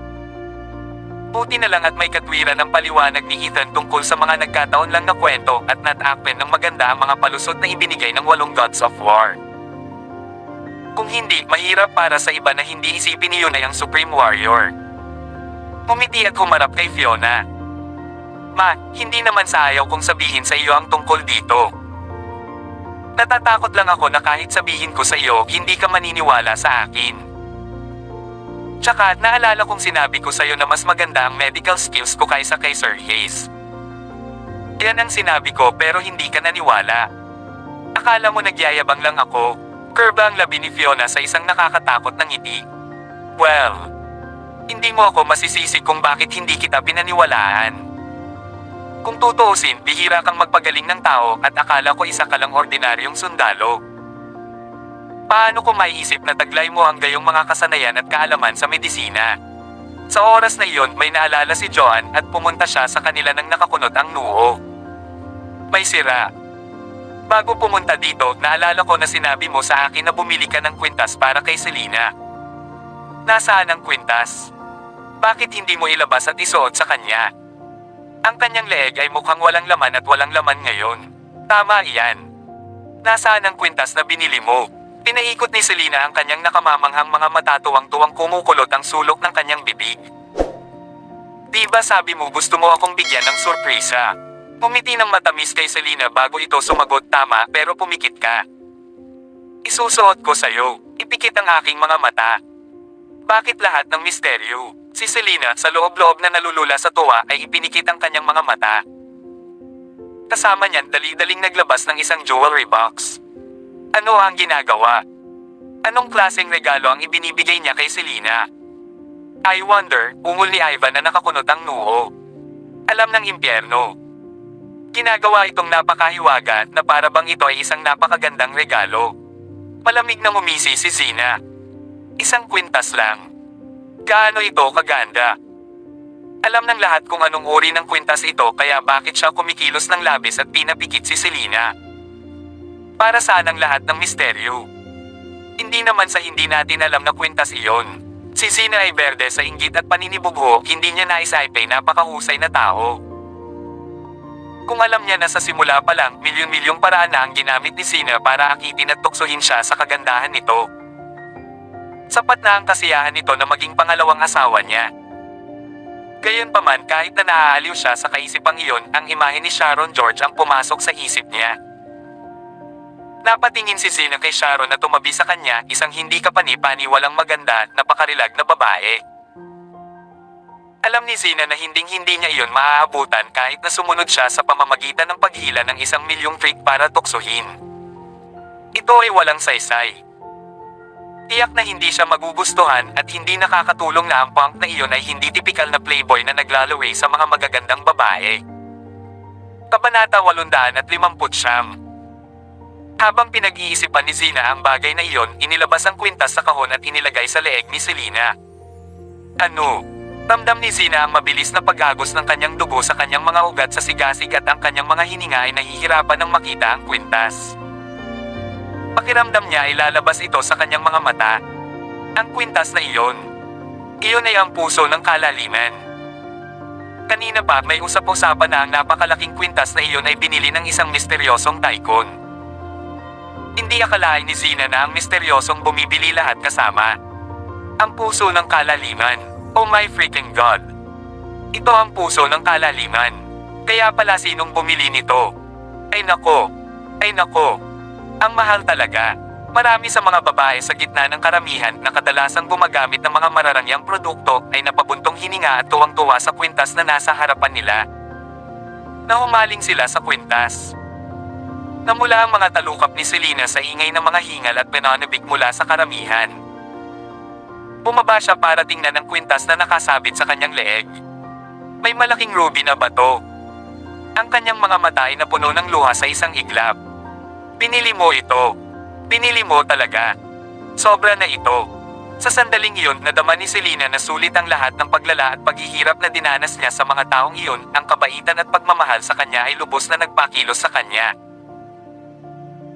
Buti na lang at may katwiran ng paliwanag ni Ethan tungkol sa mga nagkataon lang na kwento at natakpen ng maganda ang mga palusot na ibinigay ng 8 Gods of War. Kung hindi, mahirap para sa iba na hindi isipin niyo na ang Supreme Warrior. Pumiti at humarap kay Fiona. "Ma, hindi naman sa ayaw kong sabihin sa iyo ang tungkol dito. Natatakot lang ako na kahit sabihin ko sa iyo, hindi ka maniniwala sa akin. Tsaka, naalala kong sinabi ko sa iyo na mas maganda ang medical skills ko kaysa kay Sir Hayes. Yan ang sinabi ko pero hindi ka naniwala. Akala mo nagyayabang lang ako." Curba ang labi ni Fiona sa isang nakakatakot na ngiti. "Well, hindi mo ako masisisi kung bakit hindi kita pinaniwalaan. Kung tutuusin, bihira kang magpagaling ng tao at akala ko isa ka lang ordinaryong sundalo. Paano ko maiisip na taglay mo ang gayong mga kasanayan at kaalaman sa medisina?" Sa oras na iyon, may naalala si Joan at pumunta siya sa kanila nang nakakunot ang noo. "May sira. Bago pumunta dito, naalala ko na sinabi mo sa akin na bumili ka ng kwintas para kay Selena. Nasaan ang kwintas? Bakit hindi mo ilabas at isuot sa kanya? Ang kanyang leeg ay mukhang walang laman at walang laman ngayon. Tama iyan. Nasaan ang kwintas na binili mo?" Pinaikot ni Selena ang kanyang nakamamanghang mga mata, tuwang-tuwang kumukulot ang sulok ng kanyang bibig. "Diba sabi mo gusto mo akong bigyan ng sorpresa? Ngumiti ng matamis kay Selena bago ito sumagot, tama, pero pumikit ka. Isusuot ko sa'yo. Ipikit ang aking mga mata. Bakit lahat ng misteryo? Si Selena, sa loob-loob na nalulula sa tuwa, ay ipinikit ang kanyang mga mata. Kasama niyan, dali-daling naglabas ng isang jewelry box. Ano ang ginagawa? Anong klaseng regalo ang ibinibigay niya kay Selena? I wonder, ungol ni Ivan na nakakunot ang noo. Alam ng impyerno. Ginagawa itong napakahiwaga na para bang ito ay isang napakagandang regalo. Malamig na ngumisi si Zina. Isang kwintas lang. Gaano ito kaganda? Alam ng lahat kung anong uri ng kwintas ito, kaya bakit siya kumikilos ng labis at pinapikit si Selena. Para saan ang lahat ng misteryo? Hindi naman sa hindi natin alam na kwintas iyon. Si Zina ay berde sa inggit at paninibugho, hindi niya naisaypay napakahusay na tao. Kung alam niya na sa simula pa lang, milyon-milyong paraan na ang ginamit ni Zina para akitin at tuksohin siya sa kagandahan nito. Sapat na ang kasiyahan nito na maging pangalawang asawa niya. Gayunpaman, kahit na naaaliw siya sa kaisipang iyon, ang imahe ni Sharon George ang pumasok sa isip niya. Napatingin si Zina kay Sharon na tumabi sa kanya, isang hindi kapani-paniwalang maganda, napakarilag na babae. Alam ni Zina na hinding-hindi niya iyon maaabutan kahit na sumunod siya sa pamamagitan ng paghila ng 1,000,000 freak para tuksohin. Ito ay walang saysay. Tiyak na hindi siya magugustuhan at hindi nakakatulong na ang punk na iyon ay hindi tipikal na playboy na naglalaway sa mga magagandang babae. Kabanata 859. Habang pinag-iisipan ni Zina ang bagay na iyon, inilabas ang kwintas sa kahon at inilagay sa leeg ni Selena. Ano? Ramdam ni Zina ang mabilis na pag-agos ng kanyang dugo sa kanyang mga ugat sa sigasig at ang kanyang mga hininga ay nahihirapan ng makita ang kwintas. Pakiramdam niya ay lalabas ito sa kanyang mga mata. Ang kwintas na iyon. Iyon ay ang puso ng kalaliman. Kanina pa may usap-usapan na ang napakalaking kwintas na iyon ay binili ng isang misteryosong tycoon. Hindi akalain ni Zina na ang misteryosong bumibili lahat kasama. Ang puso ng kalaliman. Oh my freaking God! Ito ang puso ng kalaliman. Kaya pala sinong bumili nito? Ay nako! Ay nako! Ang mahal talaga. Marami sa mga babae sa gitna ng karamihan na kadalasang gumagamit ng mga mararangyang produkto ay napabuntong hininga at tuwang-tuwa sa kwintas na nasa harapan nila. Nahumaling sila sa kwintas. Namula ang mga talukap ni Selena sa ingay ng mga hingal at pinanabik mula sa karamihan. Bumaba siya para tingnan ang kwintas na nakasabit sa kanyang leeg. May malaking ruby na bato. Ang kanyang mga mata ay napuno ng luha sa isang iglap. Binili mo ito. Binili mo talaga. Sobra na ito. Sa sandaling iyon, nadama ni Selena na sulit ang lahat ng paglala at paghihirap na dinanas niya sa mga taong iyon, ang kabaitan at pagmamahal sa kanya ay lubos na nagpakilos sa kanya.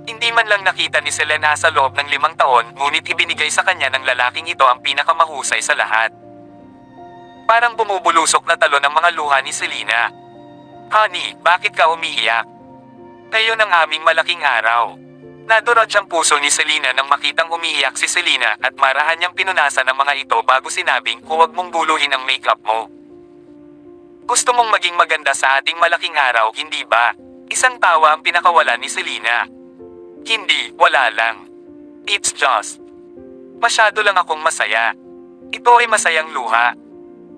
Hindi man lang nakita ni Selena sa loob ng 5 taon, ngunit ibinigay sa kanya ng lalaking ito ang pinakamahusay sa lahat. Parang bumubulusok na talon ang mga luha ni Selena. Honey, bakit ka umiiyak? Ngayon ang aming malaking araw. Nadurog ang puso ni Selena nang makitang umiiyak si Selena at marahan niyang pinunasan ang mga ito bago sinabing, huwag mong buluhin ang makeup mo. Gusto mong maging maganda sa ating malaking araw, hindi ba? Isang tawa ang pinakawala ni Selena. Hindi, wala lang. It's just. Masyado lang akong masaya. Ito ay masayang luha.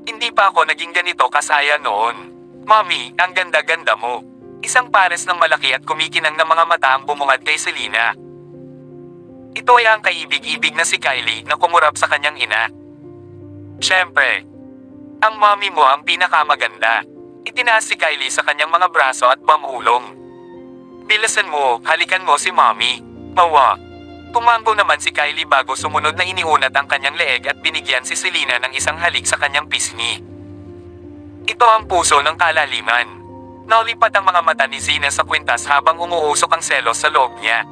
Hindi pa ako naging ganito kasaya noon. Mommy, ang ganda-ganda mo. Isang pares ng malaki at kumikinang na mga mata ang bumungad kay Selena. Ito ay ang kaibig-ibig na si Kylie na kumurap sa kanyang ina. Siyempre, ang mommy mo ang pinakamaganda. Itinaas si Kylie sa kanyang mga braso at pamulong. Bilisan mo, halikan mo si mommy. Mawa. Tumanggo naman si Kylie bago sumunod na iniunat ang kanyang leeg at binigyan si Selena ng isang halik sa kanyang pisngi. Ito ang puso ng kalaliman. Naulipat ang mga mata ni Zina sa kwintas habang umuusok ang selos sa loob niya.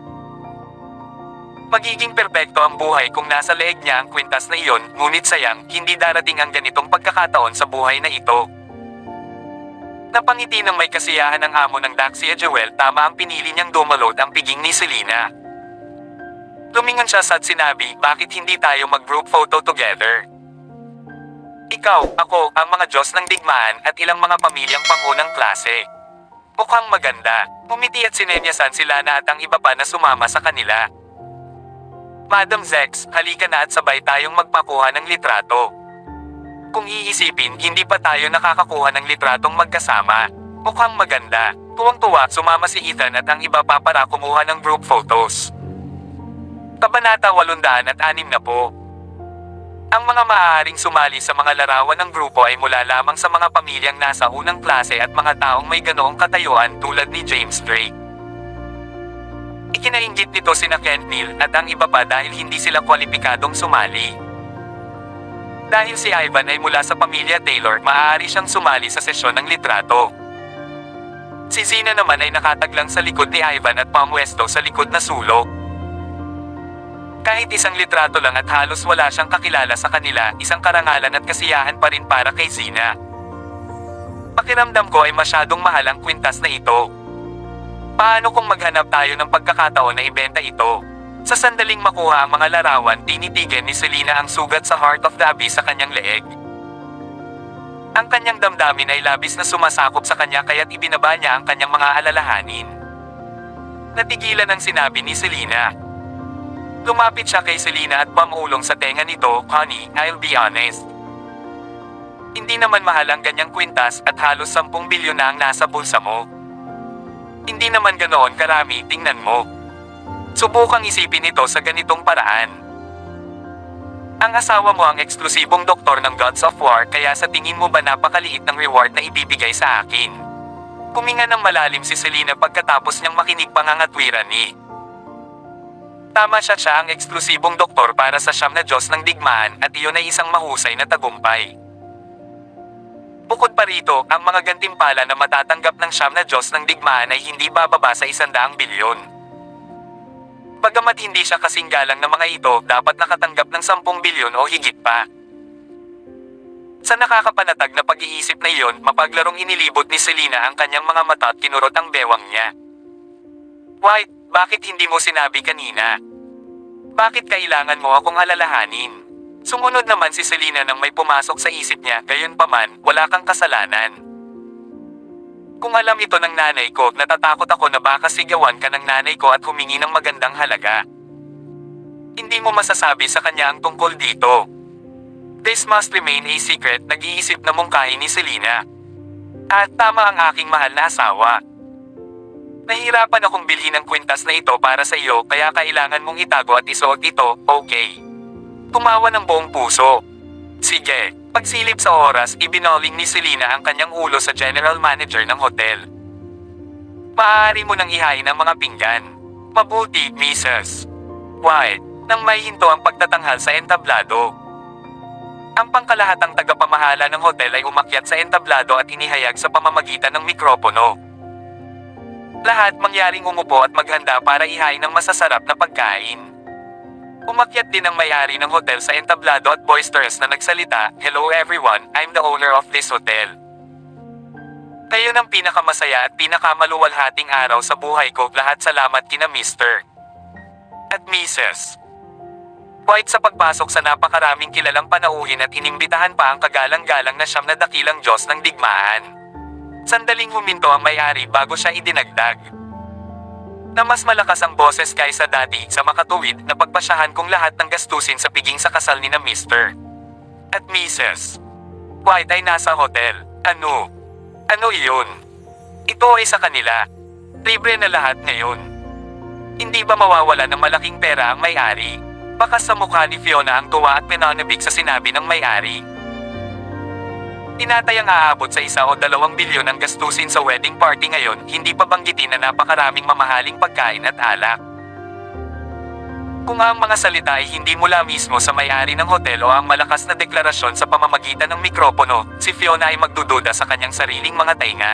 Magiging perpekto ang buhay kung nasa leeg niya ang kwintas na iyon, ngunit sayang, hindi darating ang ganitong pagkakataon sa buhay na ito. Napangiti ng may kasiyahan ang amo ng Daxia Jewel, tama ang pinili niyang dumalot ang piging ni Selena. Lumingon siya at sinabi, bakit hindi tayo mag-group photo together? Ikaw, ako, ang mga Diyos ng digmaan at ilang mga pamilyang pangunang klase. Mukhang maganda. Umiti at sinenyasan sila na at ang iba pa na sumama sa kanila. Madam Zex, halika na at sabay tayong magpakuha ng litrato. Kung iisipin, hindi pa tayo nakakakuha ng litratong magkasama. Mukhang maganda. Tuwang-tuwa, sumama si Ethan at ang iba pa para kumuha ng group photos. Kabanata 806 na po. Ang mga maaaring sumali sa mga larawan ng grupo ay mula lamang sa mga pamilyang nasa unang klase at mga taong may ganoong katayuan tulad ni James Drake. Ikinainggit nito sina Kent Neal at ang iba pa dahil hindi sila kwalipikadong sumali. Dahil si Ivan ay mula sa pamilya Taylor, maaari siyang sumali sa sesyon ng litrato. Si Zina naman ay nakataglang sa likod ni Ivan at pamwesto sa likod na sulok. Kahit isang litrato lang at halos wala siyang kakilala sa kanila, isang karangalan at kasiyahan pa rin para kay Zina. Pakiramdam ko ay masyadong mahal ang kwintas na ito. Paano kung maghanap tayo ng pagkakataon na ibenta ito? Sa sandaling makuha ang mga larawan, tinitigan ni Selena ang sugat sa Heart of the Abyss sa kanyang leeg. Ang kanyang damdamin ay labis na sumasakop sa kanya kaya't ibinaba niya ang kanyang mga alalahanin. Natigilan ang sinabi ni Selena. Lumapit siya kay Selena at pamulong sa tenga nito, "Honey, I'll be honest. Hindi naman mahal ang ganyang kwintas at halos 10 bilyon na ang nasa bulsa mo. Hindi naman ganoon karami, tingnan mo. Subukang isipin ito sa ganitong paraan. Ang asawa mo ang eksklusibong doktor ng Gods of War kaya sa tingin mo ba napakaliit ng reward na ibibigay sa akin?" Kuminga ng malalim si Selena pagkatapos niyang makinig pangangatwiran ni. Tama siya ang eksklusibong doktor para sa siyam na Diyos ng digmaan at iyon ay isang mahusay na tagumpay. Bukod pa rito, ang mga gantimpala na matatanggap ng siyam na Diyos ng digmaan ay hindi bababa sa 100 bilyon. Bagamat hindi siya kasing galang na mga ito, dapat nakatanggap ng 10 bilyon o higit pa. Sa nakakapanatag na pag-iisip na iyon, mapaglarong inilibot ni Selena ang kanyang mga mata at kinurot ang bewang niya. White, bakit hindi mo sinabi kanina? Bakit kailangan mo akong alalahanin? Sumunod naman si Selena nang may pumasok sa isip niya, gayunpaman, wala kang kasalanan. Kung alam ito ng nanay ko, natatakot ako na baka sigawan ka ng nanay ko at humingi ng magandang halaga. Hindi mo masasabi sa kanya ang tungkol dito. This must remain a secret, nag-iisip na mungkahi ni Selena. At tama ang aking mahal na asawa. Nahihirapan akong bilhin ang kwintas na ito para sa iyo kaya kailangan mong itago at isuot ito, okay? Tumawa ng buong puso. Sige, pagsilip sa oras, ibinoling ni Selena ang kanyang ulo sa general manager ng hotel. Maaari mo nang ihain ang mga pinggan. Mabuti, Mrs. White, nang may hinto ang pagtatanghal sa entablado. Ang pangkalahatang tagapamahala ng hotel ay umakyat sa entablado at inihayag sa pamamagitan ng mikropono. Lahat mangyaring umupo at maghanda para ihain ng masasarap na pagkain. Umakyat din ang may-ari ng hotel sa entablado at boisterous na nagsalita, "Hello everyone, I'm the owner of this hotel. Kayo ng pinakamasaya at pinakamaluwalhating araw sa buhay ko, lahat salamat kina Mr. at Mrs. White sa pagpasok sa napakaraming kilalang panauhin at inimbitahan pa ang kagalang-galang na siyam na dakilang Diyos ng digmaan. Sandaling huminto ang may-ari bago siya idinagdag. Na mas malakas ang boses kaysa dati sa makatuwid na pagpasyahan kong lahat ng gastusin sa piging sa kasal ni na Mr. at Mrs. White ay nasa hotel. Ano? Ano iyon? Ito ay sa kanila. Libre na lahat ngayon. Hindi ba mawawala ng malaking pera ang may-ari? Baka sa mukha ni Fiona ang tuwa at pinanabik sa sinabi ng may-ari. Tinatayang aabot sa 1 o 2 bilyon ang gastusin sa wedding party ngayon, hindi pa banggitin na napakaraming mamahaling pagkain at alak. Kung ang mga salita ay hindi mula mismo sa may-ari ng hotel o ang malakas na deklarasyon sa pamamagitan ng mikropono, si Fiona ay magdududa sa kanyang sariling mga tainga.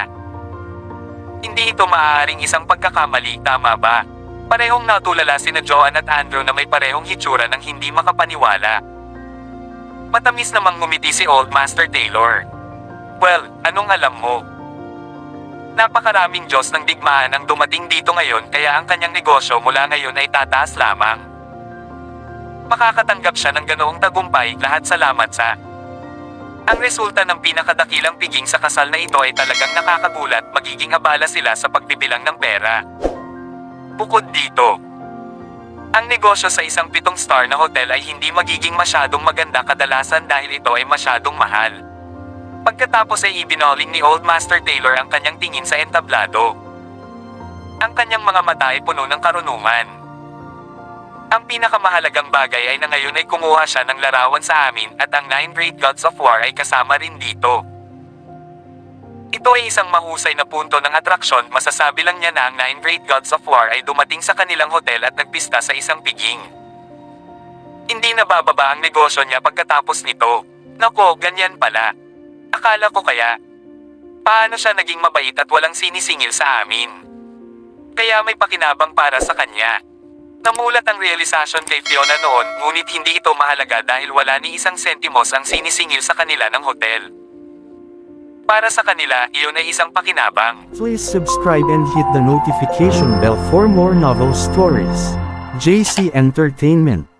Hindi ito maaaring isang pagkakamali, tama ba? Parehong natulala sina Joanne at Andrew na may parehong hitsura ng hindi makapaniwala. Matamis namang ngumiti si Old Master Taylor. Well, anong alam mo? Napakaraming Diyos ng digmaan ang dumating dito ngayon kaya ang kanyang negosyo mula ngayon ay tataas lamang. Makakatanggap siya ng ganoong tagumpay, lahat salamat sa Ang resulta ng pinakadakilang piging sa kasal na ito ay talagang nakakagulat, magiging abala sila sa pagbibilang ng pera. Bukod dito, ang negosyo sa isang 7-star na hotel ay hindi magiging masyadong maganda kadalasan dahil ito ay masyadong mahal. Pagkatapos ay ibinoling ni Old Master Taylor ang kanyang tingin sa entablado. Ang kanyang mga mata ay puno ng karunungan. Ang pinakamahalagang bagay ay na ngayon ay kumuha siya ng larawan sa amin at ang 9 Great Gods of War ay kasama rin dito. Ito ay isang mahusay na punto ng atraksyon, masasabi lang niya na ang 9 Great Gods of War ay dumating sa kanilang hotel at nagpista sa isang piging. Hindi na bababa ang negosyo niya pagkatapos nito. Nako, ganyan pala. Akala ko kaya, paano siya naging mabait at walang sinisingil sa amin? Kaya may pakinabang para sa kanya. Namulat ang realisasyon kay Fiona noon, ngunit hindi ito mahalaga dahil wala ni isang sentimos ang sinisingil sa kanila ng hotel. Para sa kanila, iyon ay isang pakinabang. Please subscribe and hit the notification bell for more novel stories. JC Entertainment.